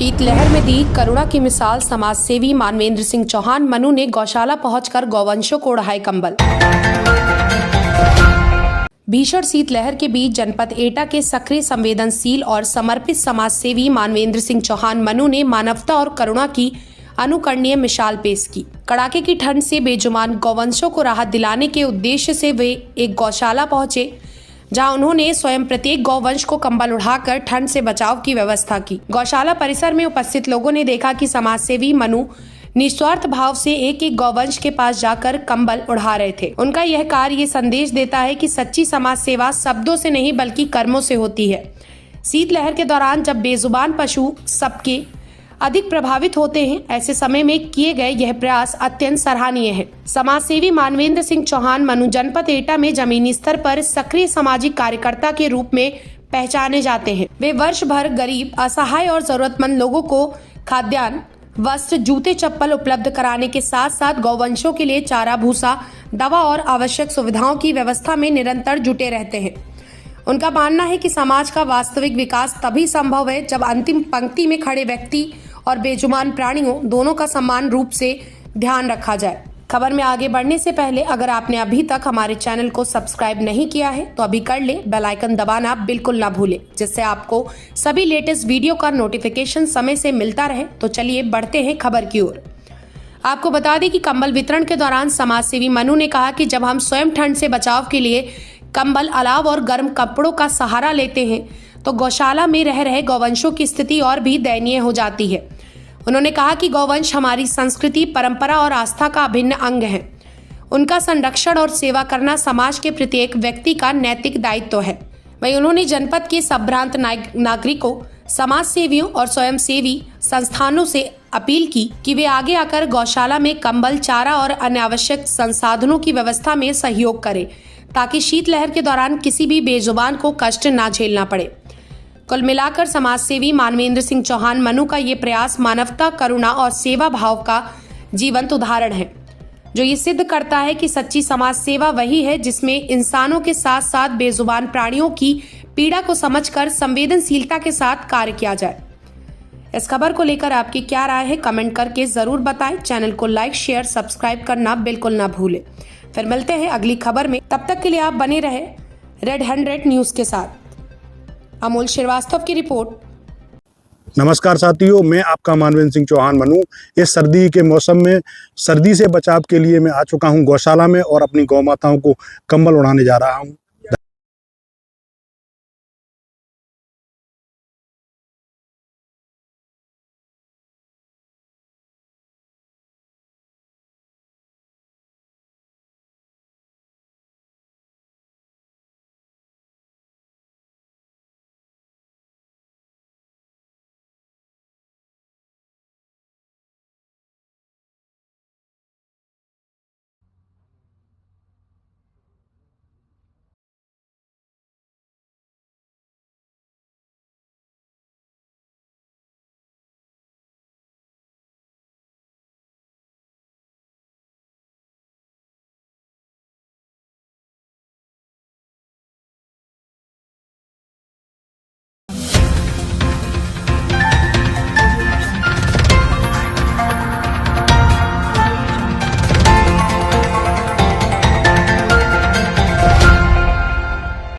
शीतलहर में दी करुणा की मिसाल समाज सेवी मानवेंद्र सिंह चौहान मनु ने गौशाला पहुंचकर गौवंशों को ओढ़ाए कंबल। भीषण शीतलहर के बीच जनपद एटा के सक्रिय, संवेदनशील और समर्पित समाज सेवी मानवेंद्र सिंह चौहान मनु ने मानवता और करुणा की अनुकरणीय मिसाल पेश की। कड़ाके की ठंड से बेजुबान गौवंशों को राहत दिलाने के उद्देश्य से वे एक गौशाला पहुंचे, जहां उन्होंने स्वयं प्रत्येक गौवंश को कंबल उड़ाकर ठंड से बचाव की व्यवस्था की। गौशाला परिसर में उपस्थित लोगों ने देखा कि समाज सेवी मनु निस्वार्थ भाव से एक एक गौवंश के पास जाकर कंबल उड़ा रहे थे। उनका यह कार्य ये संदेश देता है कि सच्ची समाज सेवा शब्दों से नहीं बल्कि कर्मों से होती है। शीतलहर के दौरान जब बेजुबान पशु सबके अधिक प्रभावित होते हैं, ऐसे समय में किए गए यह प्रयास अत्यंत सराहनीय है। समाज सेवी मानवेंद्र सिंह चौहान मनु जनपद एटा में जमीनी स्तर पर सक्रिय सामाजिक कार्यकर्ता के रूप में पहचाने जाते हैं। वे वर्ष भर गरीब, असहाय और जरूरतमंद लोगों को खाद्यान्न, वस्त्र, जूते, चप्पल उपलब्ध कराने के साथ साथ गौवंशों के लिए चारा, भूसा, दवा और आवश्यक सुविधाओं की व्यवस्था में निरंतर जुटे रहते हैं। उनका मानना है कि समाज का वास्तविक विकास तभी संभव है जब अंतिम पंक्ति में खड़े व्यक्ति और बेजुबान प्राणियों दोनों का समान रूप से ध्यान रखा जाए। खबर में आगे बढ़ने से पहले अगर आपने अभी तक हमारे चैनल को सब्सक्राइब नहीं किया है तो अभी कर ले, बेल आइकन दबाना बिल्कुल ना भूले, जिससे आपको सभी लेटेस्ट वीडियो का नोटिफिकेशन समय से मिलता रहे। तो चलिए बढ़ते हैं खबर की ओर। आपको बता दें कि कंबल वितरण के दौरान समाज सेवी मनु ने कहा कि जब हम स्वयं ठंड से बचाव के लिए कंबल, अलाव और गर्म कपड़ों का सहारा लेते हैं तो गौशाला में रह रहे गौवंशों की स्थिति और भी दयनीय हो जाती है। उन्होंने कहा कि गौवंश हमारी संस्कृति, परंपरा और आस्था का अभिन्न अंग है। उनका संरक्षण और सेवा करना समाज के प्रत्येक व्यक्ति का नैतिक दायित्व है। वहीं उन्होंने जनपद के संभ्रांत नागरिकों, समाज सेवियों और स्वयंसेवी संस्थानों से अपील की कि वे आगे आकर गौशाला में कंबल, चारा और अन्य आवश्यक संसाधनों की व्यवस्था में सहयोग करें, ताकि शीतलहर के दौरान किसी भी बेजुबान को कष्ट न झेलना पड़े। कुल मिलाकर समाज सेवी मानवेंद्र सिंह चौहान मनु का ये प्रयास मानवता, करुणा और सेवा भाव का जीवंत उदाहरण है, जो ये सिद्ध करता है कि सच्ची समाज सेवा वही है जिसमें इंसानों के साथ साथ बेजुबान प्राणियों की पीड़ा को समझकर संवेदनशीलता के साथ कार्य किया जाए। इस खबर को लेकर आपकी क्या राय है, कमेंट करके जरूर बताएं। चैनल को लाइक, शेयर, सब्सक्राइब करना बिल्कुल ना भूलें। फिर मिलते हैं अगली खबर में, तब तक के लिए आप बने रहे रेड 100 न्यूज के साथ। अमोल श्रीवास्तव की रिपोर्ट। नमस्कार साथियों, मैं आपका मानवेंद्र सिंह चौहान मनु। इस सर्दी के मौसम में सर्दी से बचाव के लिए मैं आ चुका हूं गौशाला में और अपनी गौ माताओं को कंबल उड़ाने जा रहा हूं।